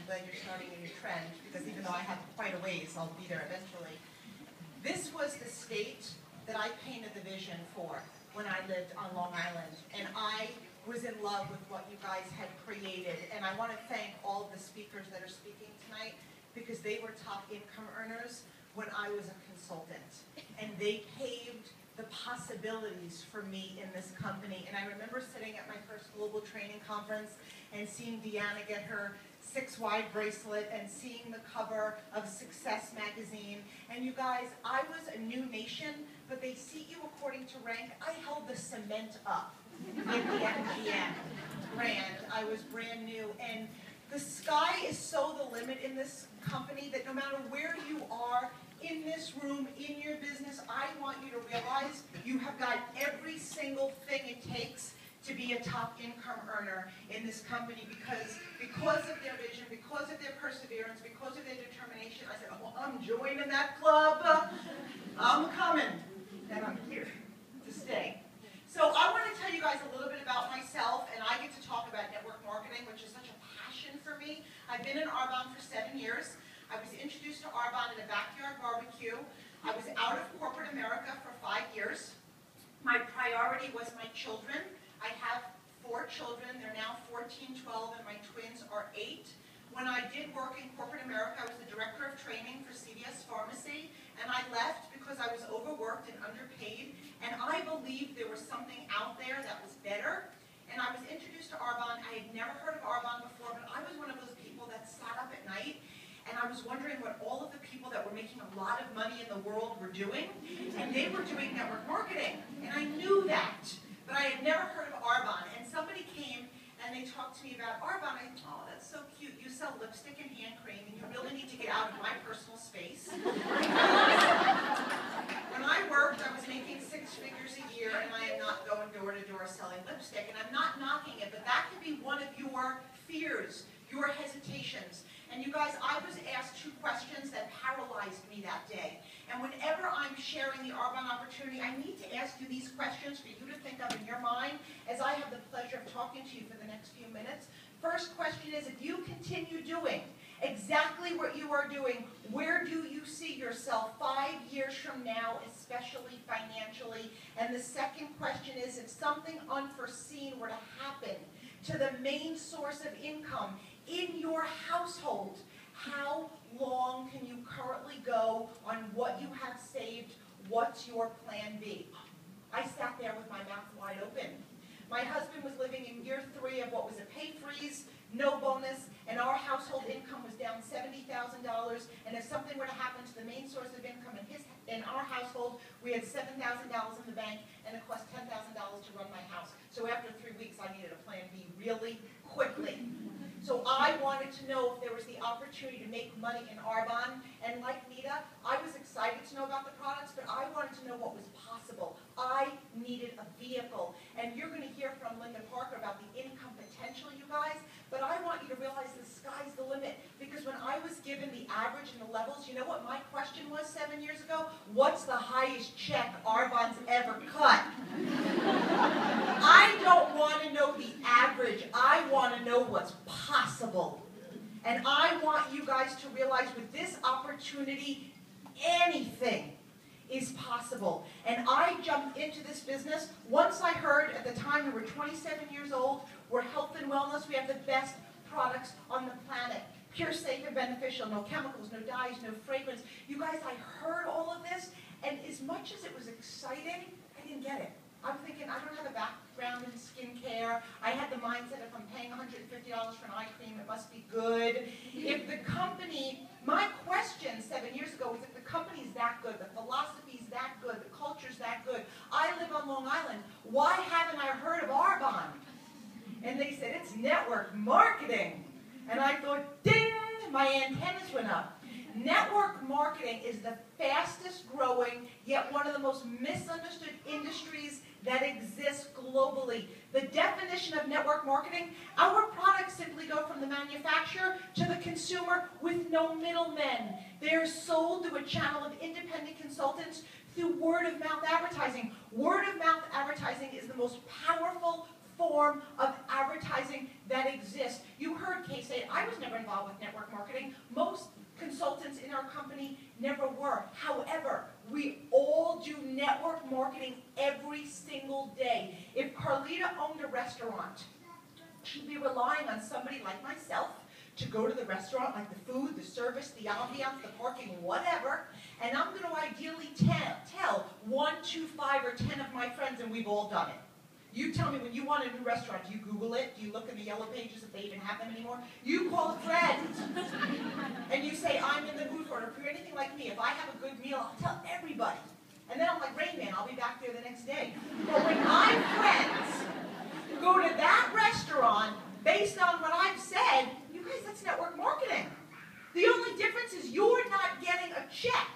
glad you're starting a new trend, because even though I have quite a ways, I'll be there eventually. This was the state that I painted the vision for when I lived on Long Island, and I was in love with what you guys had created. And I want to thank all of the speakers that are speaking tonight, because they were top income earners when I was a consultant, and they paved the possibilities for me in this company. And I remember sitting at my first global training conference and seeing Deanna get her 6-wide bracelet and seeing the cover of Success magazine. And you guys, I was a new nation, but they seat you according to rank. I held the cement up in the MGM brand. I was brand new, and the sky is so the limit in this company that no matter where you are in this room, in your business, I want you to realize you have got every single thing it takes to be a top income earner in this company, because of their vision, because of their perseverance, because of their determination. I said, oh, I'm joining that club. I'm coming, and I'm here to stay. So I want to tell you guys a little bit about myself, and I get to talk about network marketing, which is such a passion for me. I've been in Arbonne for 7 years. I was introduced to Arbonne at a backyard barbecue. I was out of corporate America for 5 years. My priority was my children. I have 4 children. They're now 14, 12, and my twins are 8. When I did work in corporate America, I was the director of training for CVS Pharmacy, and I left because I was overworked and underpaid, and I believed there was something out there that was better. And I was introduced to Arbonne. I had never heard of Arbonne before, but I was one of those people that sat up at night, and I was wondering what all of the people that were making a lot of money in the world were doing, and they were doing network marketing, and I knew that, but I had never heard of Arbonne. And somebody came and they talked to me about Arbonne. I thought, oh, that's so cute. You sell lipstick and hand cream, and you really need to get out of my personal space. When I worked, I was making 6 figures a year, and I am not going door to door selling lipstick, and I'm not knocking it, but that could be one of your fears, your hesitations. And you guys, I was asked 2 questions that paralyzed me that day. And whenever I'm sharing the Arbonne opportunity, I need to ask you these questions for you to think of in your mind as I have the pleasure of talking to you for the next few minutes. First question is, if you continue doing exactly what you are doing, where do you see yourself 5 years from now, especially financially? And the second question is, if something unforeseen were to happen to the main source of income in your household, how long can you currently go on what you have saved? What's your plan B? I sat there with my mouth wide open. My husband was living in year 3 of what was a pay freeze, no bonus, and our household income was down $70,000. And if something were to happen to the main source of income in our household, we had $7,000 in the bank, and it cost $10,000 to run my house. So after 3 weeks, I needed a plan B really quickly. So I wanted to know if there was the opportunity to make money in Arbonne. And like Nita, I was excited to know about the products, but I wanted to know what was possible. I needed a vehicle. And you're going to hear from Linda Parker about the income potential, you guys. But I want you to realize the sky's the limit. Because when I was given the average and the levels, you know what my question was 7 years ago? What's the highest check Arbonne's ever cut? I don't want to know the average. I want to know what's possible. And I want you guys to realize with this opportunity, anything is possible. And I jumped into this business once I heard, at the time we were 27 years old, we're health and wellness, we have the best products on the planet. Pure, safe, and beneficial, no chemicals, no dyes, no fragrance. You guys, I heard all of this, and as much as it was exciting, I didn't get it. I'm thinking, I don't have a background in skincare. I had the mindset, if I'm paying $150 for an eye cream, it must be good. If the company, my question 7 years ago was, if the company's that good, the philosophy's that good, the culture's that good, I live on Long Island, why haven't I heard of Arbonne? And they said, it's network marketing. And I thought, ding, my antennas went up. Network marketing is the fastest growing, yet one of the most misunderstood industries that exists globally. The definition of network marketing, our products simply go from the manufacturer to the consumer with no middlemen. They're sold through a channel of independent consultants through word-of-mouth advertising. Word-of-mouth advertising is the most powerful form of advertising that exists. You heard Kay say, I was never involved with network are. However, we all do network marketing every single day. If Carlita owned a restaurant, she'd be relying on somebody like myself to go to the restaurant, like the food, the service, the ambiance, the parking, whatever, and I'm going to ideally tell 1, 2, 5, or 10 of my friends, and we've all done it. You tell me, when you want a new restaurant, do you Google it? Do you look in the yellow pages if they even have them anymore? You call a friend, and you say, I'm in the mood for it. Or if you're anything like me, if I have a good meal, I'll tell everybody. And then I'm like, Rain Man, I'll be back there the next day. But when my friends go to that restaurant, based on what I've said, you guys, that's network marketing. The only difference is you're not getting a check.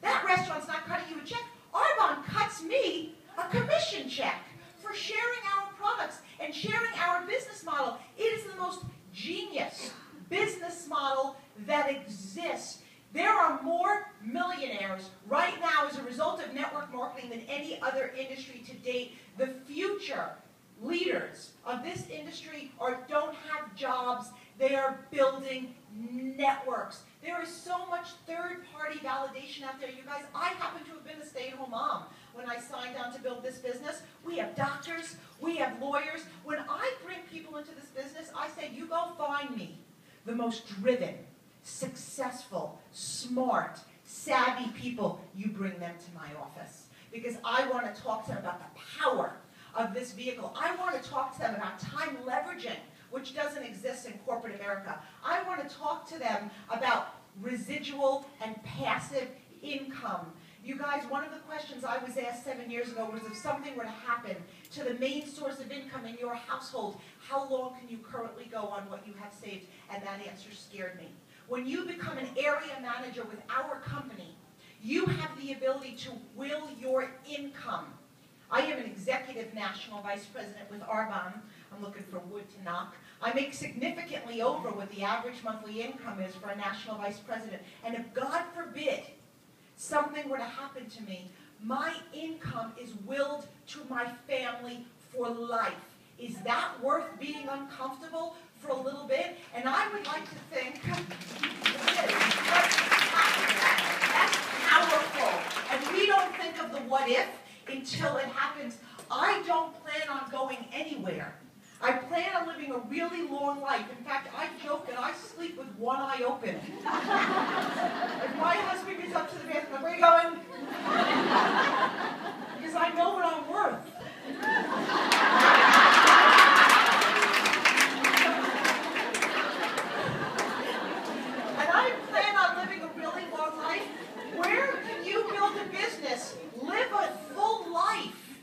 That restaurant's not cutting you a check. Arbonne cuts me a commission check for sharing our products and sharing our business model. It is the most genius business model that exists. There are more millionaires right now as a result of network marketing than any other industry to date. The future leaders of this industry don't have jobs. They are building networks. There is so much third-party validation out there. You guys, I happen to have been a stay-at-home mom when I signed on to build this business. We have doctors. We have lawyers. When I bring people into this business, I say, you go find me the most driven, successful, smart, savvy people. You bring them to my office because I want to talk to them about the power of this vehicle. I want to talk to them about time leveraging, which doesn't exist in corporate America. I want to talk to them about residual and passive income. You guys, one of the questions I was asked 7 years ago was, if something were to happen to the main source of income in your household, how long can you currently go on what you have saved? And that answer scared me. When you become an area manager with our company, you have the ability to will your income. I am an executive national vice president with Arbonne. I'm looking for wood to knock. I make significantly over what the average monthly income is for a national vice president. And if, God forbid, something were to happen to me, my income is willed to my family for life. Is that worth being uncomfortable for a little bit? And I would like to think that's powerful. And we don't think of the what if until it happens. I don't plan on going anywhere. I plan on living a really long life. In fact, I joke that I sleep with one eye open. If my husband gets up to the bathroom, I'm like, where are you going? Because I know what I'm worth. And I plan on living a really long life. Where can you build a business, live a full life,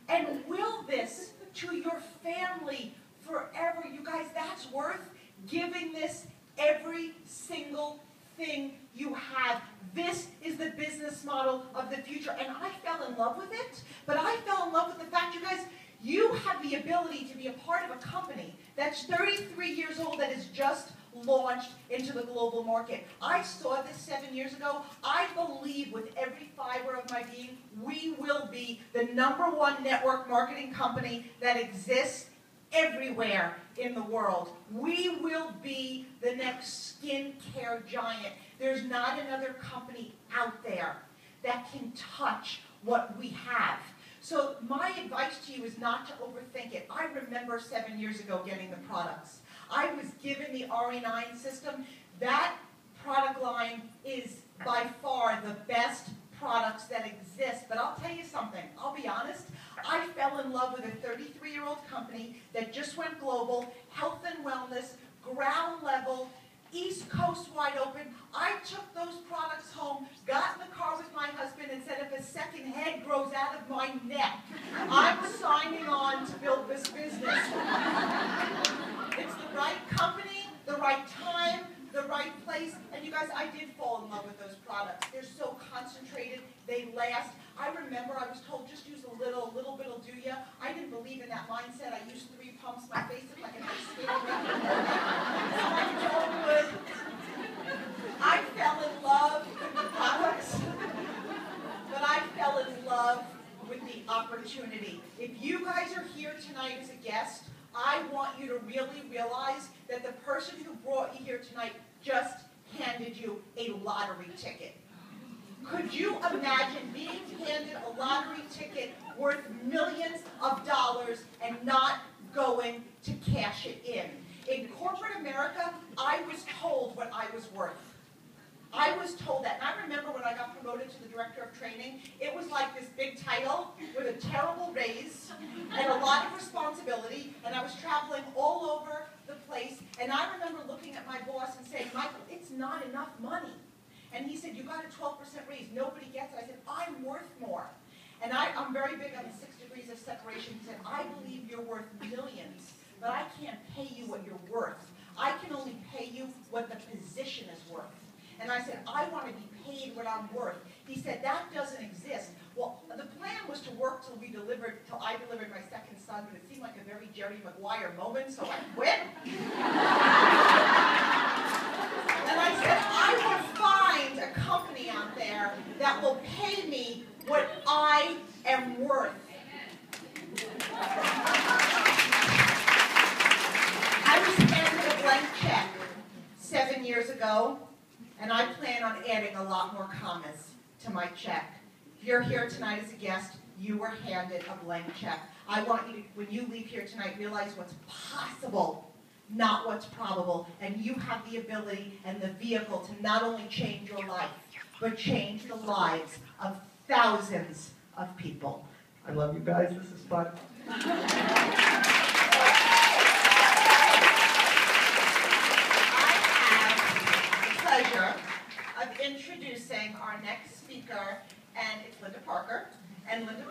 and will this to your family forever? You guys, that's worth giving this every single thing you have. This is the business model of the future. And I fell in love with it, but I fell in love with the fact, you guys, you have the ability to be a part of a company that's 33 years old that is just launched into the global market. I saw this 7 years ago. I believe with every fiber of my being, we will be the #1 network marketing company that exists everywhere in the world. We will be the next skincare giant. There's not another company out there that can touch what we have. So my advice to you is not to overthink it. I remember 7 years ago getting the products. I was given the RE9 system. That product line is by far the best products that exist. But I'll tell you something. I'll be honest. I fell in love with a 33-year-old company that just went global, health and wellness, ground level, East Coast wide open. I took those products home, got in the car with my husband, and said, if a second head grows out of my neck, I'm signing on to build this business. It's the right company, the right time, the right place. And you guys, I did fall in love with those products. They're so concentrated, they last. I remember I was told, just use a little bit will do ya. I didn't believe in that mindset. I used 3 pumps. My face looked like an ice skating rink. I fell in love with the products, but I fell in love with the opportunity. If you guys are here tonight as a guest, I want you to really realize that the person who brought you here tonight just handed you a lottery ticket. Could you imagine being handed a lottery ticket worth millions of dollars and not going to cash it in? In corporate America, I was told what I was worth. I was told that. And I remember when I got promoted to the director of training, it was like this big title with a terrible raise and a lot of responsibility, and I was traveling all over the place, and I remember looking at my boss and saying, Michael, it's not enough money. And he said, you got a 12% raise, nobody gets it. I said, I'm worth more. And I'm very big on the 6 degrees of separation. He said, I believe you're worth millions, but I can't pay you what you're worth. I can only pay you what the position is worth. And I said, I want to be paid what I'm worth. He said, that doesn't exist. Well, the plan was to work till I delivered my second son, but it seemed like a very Jerry Maguire moment, so I quit. And I said, I will find a company out there that will pay me what I am worth. I was handed a blank check 7 years ago, and I plan on adding a lot more commas to my check. If you're here tonight as a guest, you were handed a blank check. I want you to, when you leave here tonight, realize what's possible, not what's probable. And you have the ability and the vehicle to not only change your life, but change the lives of thousands of people. I love you guys. This is fun. Of introducing our next speaker, and it's Linda Parker. And Linda